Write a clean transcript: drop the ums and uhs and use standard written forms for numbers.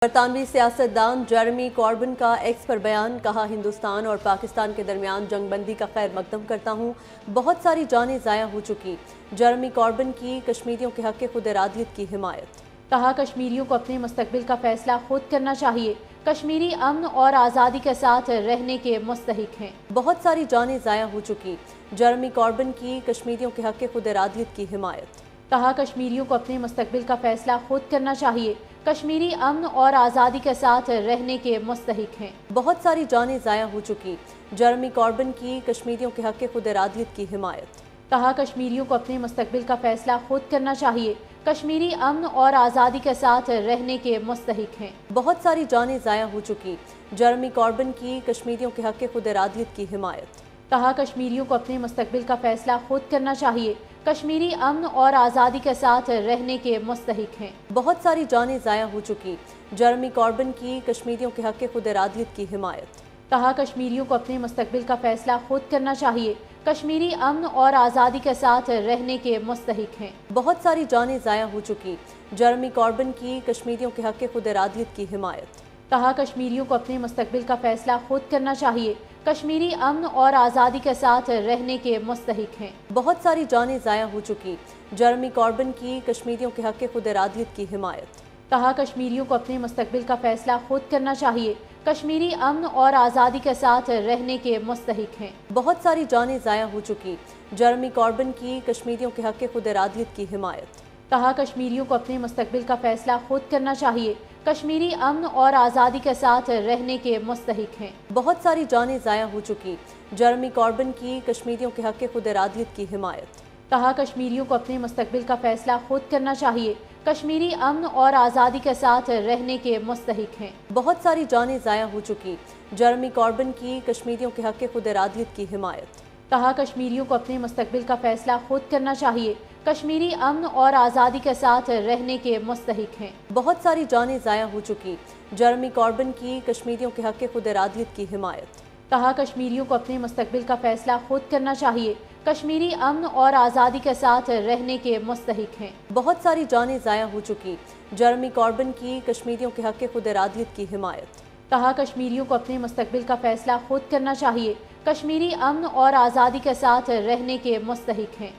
برطانوی سیاستدان Jeremy Corbin کا ایکس پر بیان، کہا ہندوستان اور پاکستان کے درمیان جنگ بندی کا خیر مقدم کرتا ہوں، بہت ساری جانیں ضائع ہو چکی۔ جیرمی کوربن کی کشمیریوں کے حق خود ارادیت کی حمایت۔ کہا کشمیریوں کو اپنے مستقبل کا فیصلہ خود کرنا چاہیے، کشمیری امن اور آزادی کے ساتھ رہنے کے مستحق ہیں۔ بہت ساری جانیں ضائع ہو چکی۔ جیرمی کوربن کی کشمیریوں کے حق خود ارادیت کی حمایت۔ کہا کشمیریوں کو اپنے مستقبل کا فیصلہ خود کرنا چاہیے، کشمیری امن اور آزادی کے ساتھ رہنے کے مستحق ہیں۔ بہت ساری جانیں ضائع ہو چکی۔ جیرمی کوربن کی کشمیریوں کے حق خود ارادیت کی حمایت۔ کہا کشمیریوں کو اپنے مستقبل کا فیصلہ خود کرنا چاہیے، کشمیری امن اور آزادی کے ساتھ رہنے کے مستحق ہیں۔ بہت ساری جانیں ضائع ہو چکی۔ جیرمی کوربن کی کشمیریوں کے حق خود ارادیت کی حمایت۔ کہا کشمیریوں کو اپنے مستقبل کا فیصلہ خود کرنا چاہیے، کشمیری امن اور آزادی کے ساتھ رہنے کے مستحق ہیں۔ بہت ساری جانیں ضائع ہو چکی۔ جیرمی کوربن کی کشمیریوں کے حق خود ارادیت کی حمایت۔ کہا کشمیریوں کو اپنے مستقبل کا فیصلہ خود کرنا چاہیے، کشمیری امن اور آزادی کے ساتھ رہنے کے مستحق ہیں۔ بہت ساری جانیں ضائع ہو چکی۔ جیرمی کوربن کی کشمیریوں کے حق خود ارادیت کی حمایت۔ کہا کشمیریوں کو اپنے مستقبل کا فیصلہ خود کرنا چاہیے، کشمیری امن اور آزادی کے ساتھ رہنے کے مستحق ہیں۔ بہت ساری جانیں ضائع ہو چکی۔ جیرمی کوربن کی کشمیریوں کے حق خود ارادیت کی حمایت۔ کہا کشمیریوں کو اپنے مستقبل کا فیصلہ خود کرنا چاہیے، کشمیری امن اور آزادی کے ساتھ رہنے کے مستحق ہیں۔ بہت ساری جانیں ضائع ہو چکی۔ جیرمی کوربن کی کشمیریوں کے حق خود ارادیت کی حمایت۔ کہا کشمیریوں کو اپنے مستقبل کا فیصلہ خود کرنا چاہیے، کشمیری امن اور آزادی کے ساتھ رہنے کے مستحق ہیں۔ بہت ساری جانیں ضائع ہو چکی۔ جیرمی کوربن کی کشمیریوں کے حق خود ارادیت کی حمایت۔ کہا کشمیریوں کو اپنے مستقبل کا فیصلہ خود کرنا چاہیے، کشمیری امن اور آزادی کے ساتھ رہنے کے مستحق ہیں۔ بہت ساری جانیں ضائع ہو چکی۔ جیرمی کوربن کی کشمیریوں کے حق خود ارادیت کی حمایت۔ کہا کشمیریوں کو اپنے مستقبل کا فیصلہ خود کرنا چاہیے، کشمیری امن اور آزادی کے ساتھ رہنے کے مستحق ہیں۔ بہت ساری جانیں ضائع ہو چکی۔ جیرمی کوربن کی کشمیریوں کے حق خود ارادیت کی حمایت۔ کہا کشمیریوں کو اپنے مستقبل کا فیصلہ خود کرنا چاہیے، کشمیری امن اور آزادی کے ساتھ رہنے کے مستحق ہیں۔ بہت ساری جانیں ضائع ہو چکی۔ جیرمی کوربن کی کشمیریوں کے حق خود ارادیت کی حمایت۔ کہا کشمیریوں کو اپنے مستقبل کا فیصلہ خود کرنا چاہیے، کشمیری امن اور آزادی کے ساتھ رہنے کے مستحق ہیں۔